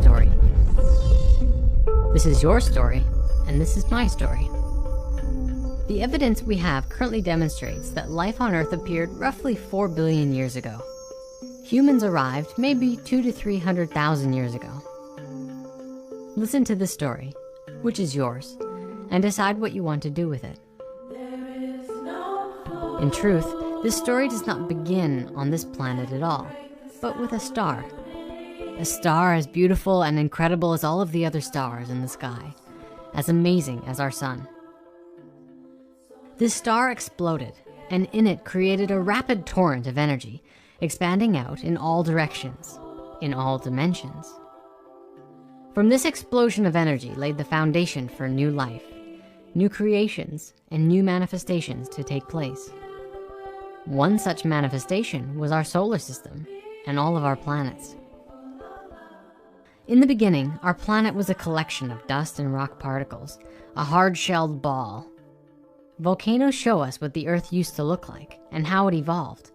story. This is your story, and this is my story. The evidence we have currently demonstrates that life on Earth appeared roughly 4 billion years ago. Humans arrived maybe 200 to 300,000 years ago. Listen to this story, which is yours, and decide what you want to do with it. In truth, this story does not begin on this planet at all, but with a star. A star as beautiful and incredible as all of the other stars in the sky, as amazing as our sun. This star exploded, and in it created a rapid torrent of energy, expanding out in all directions, in all dimensions. From this explosion of energy laid the foundation for new life, new creations, and new manifestations to take place. One such manifestation was our solar system and all of our planets. In the beginning, our planet was a collection of dust and rock particles, a hard-shelled ball. Volcanoes show us what the Earth used to look like and how it evolved.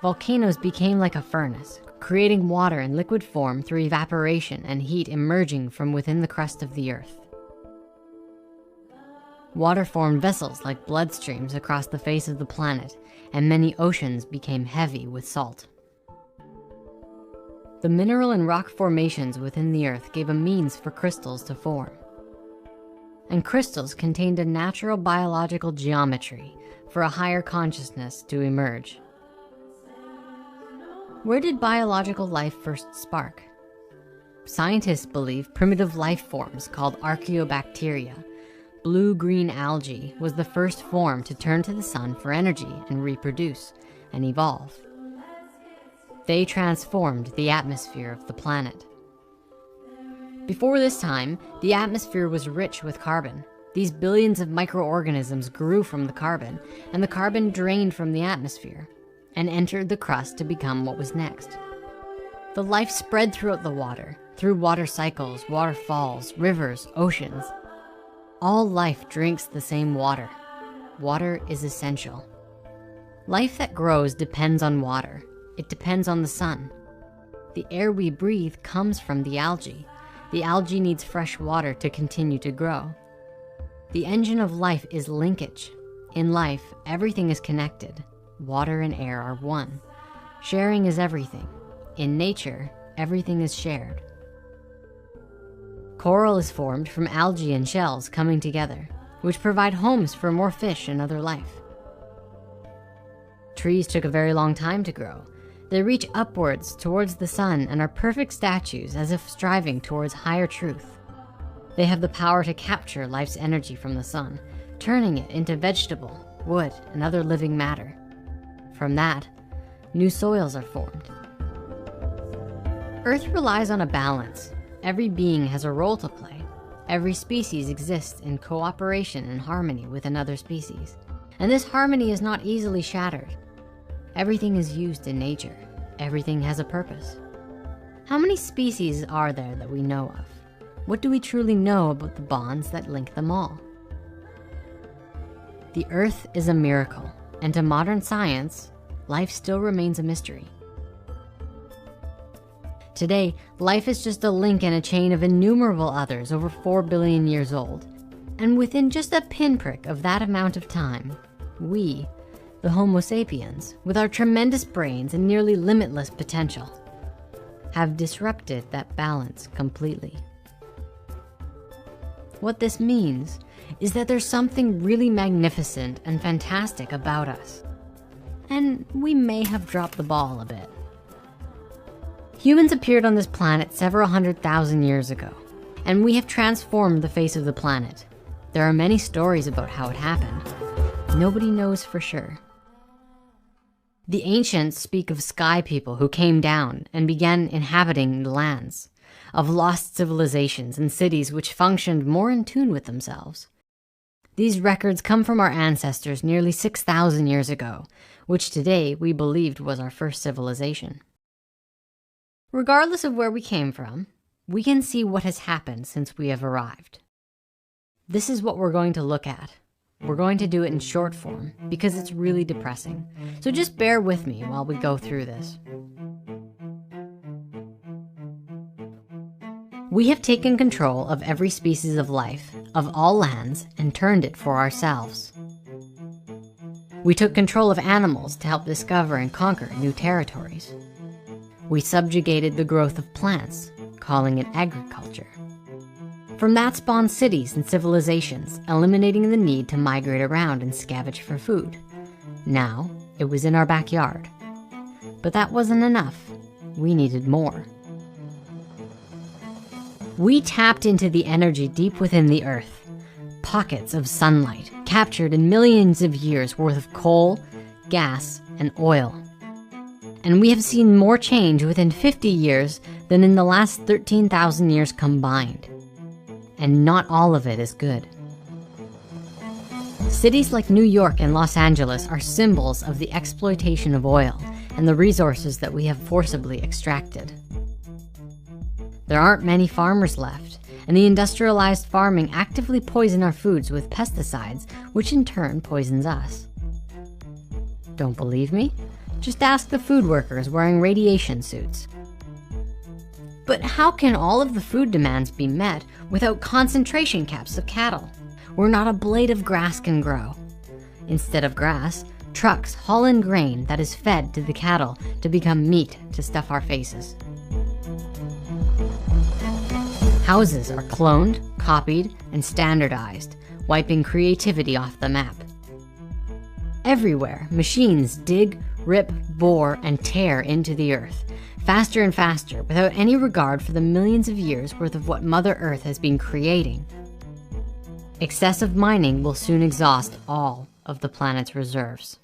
Volcanoes became like a furnace, creating water in liquid form through evaporation and heat emerging from within the crust of the Earth. Water formed vessels like bloodstreams across the face of the planet, and many oceans became heavy with salt. The mineral and rock formations within the Earth gave a means for crystals to form. And crystals contained a natural biological geometry for a higher consciousness to emerge. Where did biological life first spark? Scientists believe primitive life forms called archaeobacteria, blue-green algae, was the first form to turn to the sun for energy and reproduce and evolve. They transformed the atmosphere of the planet. Before this time, the atmosphere was rich with carbon. These billions of microorganisms grew from the carbon, and the carbon drained from the atmosphere and entered the crust to become what was next. The life spread throughout the water, through water cycles, waterfalls, rivers, oceans. All life drinks the same water. Water is essential. Life that grows depends on water. It depends on the sun. The air we breathe comes from the algae. The algae needs fresh water to continue to grow. The engine of life is linkage. In life, everything is connected. Water and air are one. Sharing is everything. In nature, everything is shared. Coral is formed from algae and shells coming together, which provide homes for more fish and other life. Trees took a very long time to grow. They reach upwards towards the sun and are perfect statues, as if striving towards higher truth. They have the power to capture life's energy from the sun, turning it into vegetable, wood, and other living matter. From that, new soils are formed. Earth relies on a balance. Every being has a role to play. Every species exists in cooperation and harmony with another species. And this harmony is not easily shattered. Everything is used in nature. Everything has a purpose. How many species are there that we know of? What do we truly know about the bonds that link them all? The Earth is a miracle, and to modern science, life still remains a mystery. Today, life is just a link in a chain of innumerable others over 4 billion years old. And within just a pinprick of that amount of time, we, the Homo sapiens, with our tremendous brains and nearly limitless potential, have disrupted that balance completely. What this means is that there's something really magnificent and fantastic about us. And we may have dropped the ball a bit. Humans appeared on this planet several 100,000 years ago, and we have transformed the face of the planet. There are many stories about how it happened. Nobody knows for sure. The ancients speak of sky people who came down and began inhabiting the lands, of lost civilizations and cities which functioned more in tune with themselves. These records come from our ancestors nearly 6,000 years ago, which today we believed was our first civilization. Regardless of where we came from, we can see what has happened since we have arrived. This is what we're going to look at. We're going to do it in short form because it's really depressing. So just bear with me while we go through this. We have taken control of every species of life, of all lands, and turned it for ourselves. We took control of animals to help discover and conquer new territories. We subjugated the growth of plants, calling it agriculture. From that spawned cities and civilizations, eliminating the need to migrate around and scavenge for food. Now, it was in our backyard. But that wasn't enough. We needed more. We tapped into the energy deep within the earth, pockets of sunlight captured in millions of years worth of coal, gas, and oil. And we have seen more change within 50 years than in the last 13,000 years combined. And not all of it is good. Cities like New York and Los Angeles are symbols of the exploitation of oil and the resources that we have forcibly extracted. There aren't many farmers left, and the industrialized farming actively poison our foods with pesticides, which in turn poisons us. Don't believe me? Just ask the food workers wearing radiation suits. But how can all of the food demands be met without concentration camps of cattle, where not a blade of grass can grow? Instead of grass, trucks haul in grain that is fed to the cattle to become meat to stuff our faces. Houses are cloned, copied, and standardized, wiping creativity off the map. Everywhere, machines dig, rip, bore, and tear into the earth, faster and faster, without any regard for the millions of years worth of what Mother Earth has been creating. Excessive mining will soon exhaust all of the planet's reserves.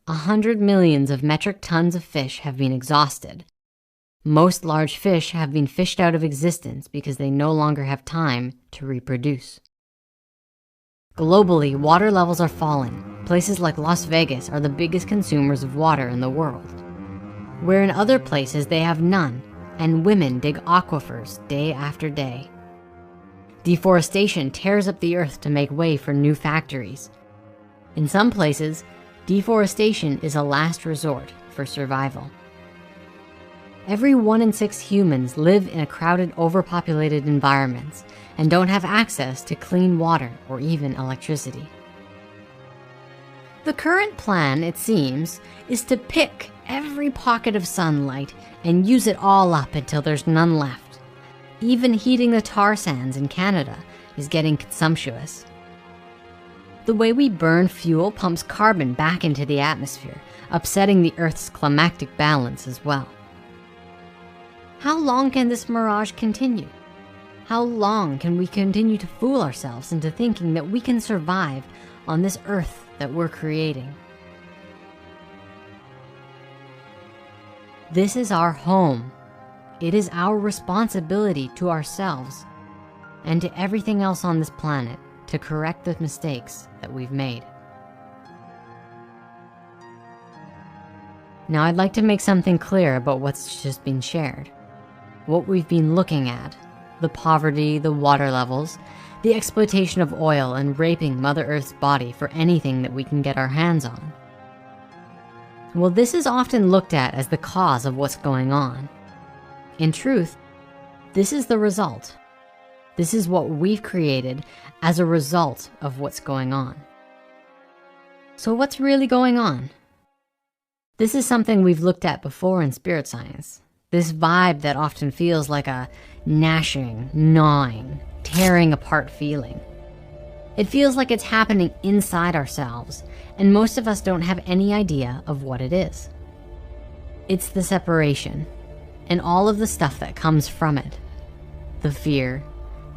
100 millions of metric tons of fish have been exhausted. Most large fish have been fished out of existence because they no longer have time to reproduce. Globally, water levels are falling. Places like Las Vegas are the biggest consumers of water in the world, where in other places they have none, and women dig aquifers day after day. Deforestation tears up the earth to make way for new factories. In some places, deforestation is a last resort for survival. Every 1 in 6 humans live in a crowded, overpopulated environments and don't have access to clean water or even electricity. The current plan, it seems, is to pick every pocket of sunlight and use it all up until there's none left. Even heating the tar sands in Canada is getting consumptuous. The way we burn fuel pumps carbon back into the atmosphere, upsetting the Earth's climactic balance as well. How long can this mirage continue? How long can we continue to fool ourselves into thinking that we can survive on this earth that we're creating? This is our home. It is our responsibility to ourselves and to everything else on this planet to correct the mistakes that we've made. Now, I'd like to make something clear about what's just been shared. What we've been looking at, the poverty, the water levels, the exploitation of oil, and raping Mother Earth's body for anything that we can get our hands on. Well, this is often looked at as the cause of what's going on. In truth, this is the result. This is what we've created as a result of what's going on. So what's really going on? This is something we've looked at before in spirit science. This vibe that often feels like a gnashing, gnawing, tearing apart feeling. It feels like it's happening inside ourselves, and most of us don't have any idea of what it is. It's the separation, and all of the stuff that comes from it. The fear,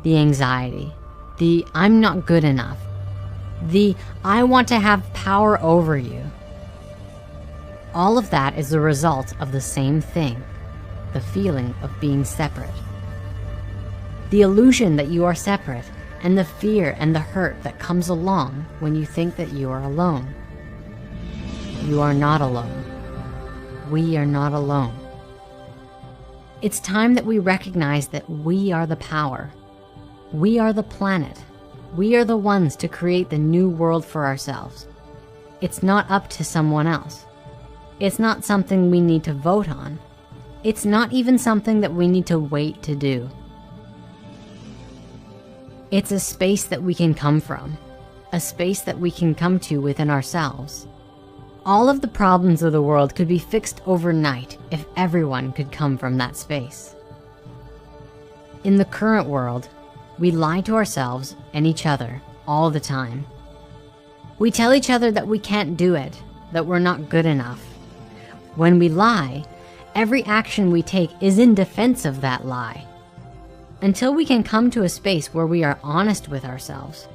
the anxiety, the I'm not good enough, the I want to have power over you. All of that is the result of the same thing, the feeling of being separate. The illusion that you are separate, and the fear and the hurt that comes along when you think that you are alone. You are not alone. We are not alone. It's time that we recognize that we are the power. We are the planet. We are the ones to create the new world for ourselves. It's not up to someone else. It's not something we need to vote on. It's not even something that we need to wait to do. It's a space that we can come from, a space that we can come to within ourselves. All of the problems of the world could be fixed overnight if everyone could come from that space. In the current world, we lie to ourselves and each other all the time. We tell each other that we can't do it, that we're not good enough. When we lie, every action we take is in defense of that lie. Until we can come to a space where we are honest with ourselves,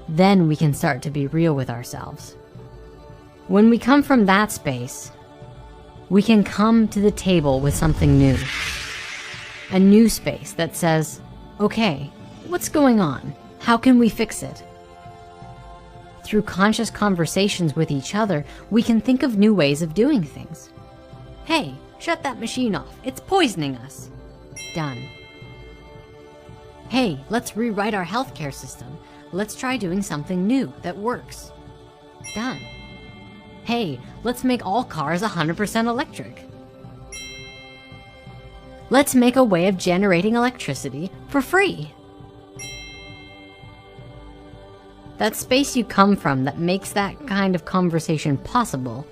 then we can start to be real with ourselves. When we come from that space, we can come to the table with something new. A new space that says, okay, what's going on? How can we fix it? Through conscious conversations with each other, we can think of new ways of doing things. Hey, shut that machine off. It's poisoning us. Done. Hey, let's rewrite our healthcare system. Let's try doing something new that works. Done. Hey, let's make all cars 100% electric. Let's make a way of generating electricity for free. That space you come from that makes that kind of conversation possible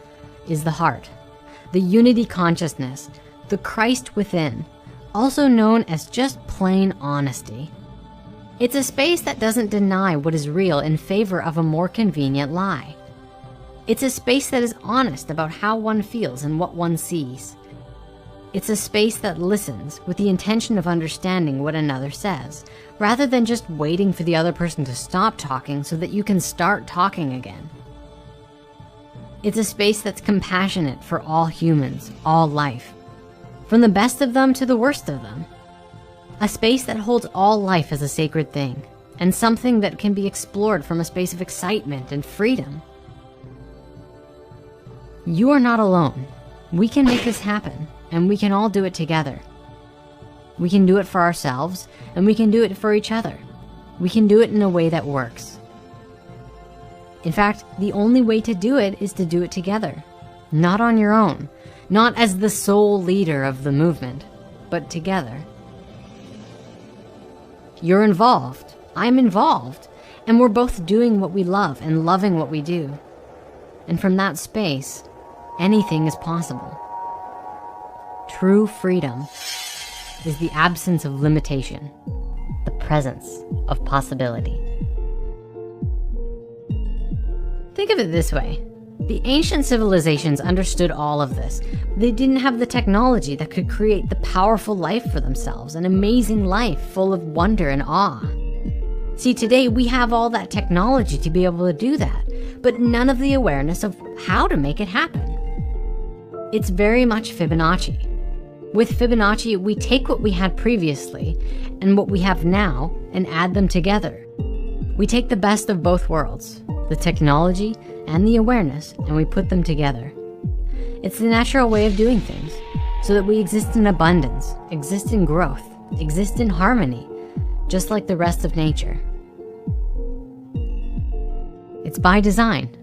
is the heart, the unity consciousness, the Christ within, also known as just plain honesty. It's a space that doesn't deny what is real in favor of a more convenient lie. It's a space that is honest about how one feels and what one sees. It's a space that listens with the intention of understanding what another says, rather than just waiting for the other person to stop talking so that you can start talking again. It's a space that's compassionate for all humans, all life, from the best of them to the worst of them. A space that holds all life as a sacred thing, and something that can be explored from a space of excitement and freedom. You are not alone. We can make this happen, and we can all do it together. We can do it for ourselves, and we can do it for each other. We can do it in a way that works. In fact, the only way to do it is to do it together, not on your own, not as the sole leader of the movement, but together. You're involved, I'm involved, and we're both doing what we love and loving what we do. And from that space, anything is possible. True freedom is the absence of limitation, the presence of possibility. Think of it this way. The ancient civilizations understood all of this. They didn't have the technology that could create the powerful life for themselves, an amazing life full of wonder and awe. See, today we have all that technology to be able to do that, but none of the awareness of how to make it happen. It's very much Fibonacci. With Fibonacci, we take what we had previously and what we have now and add them together. We take the best of both worlds, the technology and the awareness, and we put them together. It's the natural way of doing things, so that we exist in abundance, exist in growth, exist in harmony, just like the rest of nature. It's by design.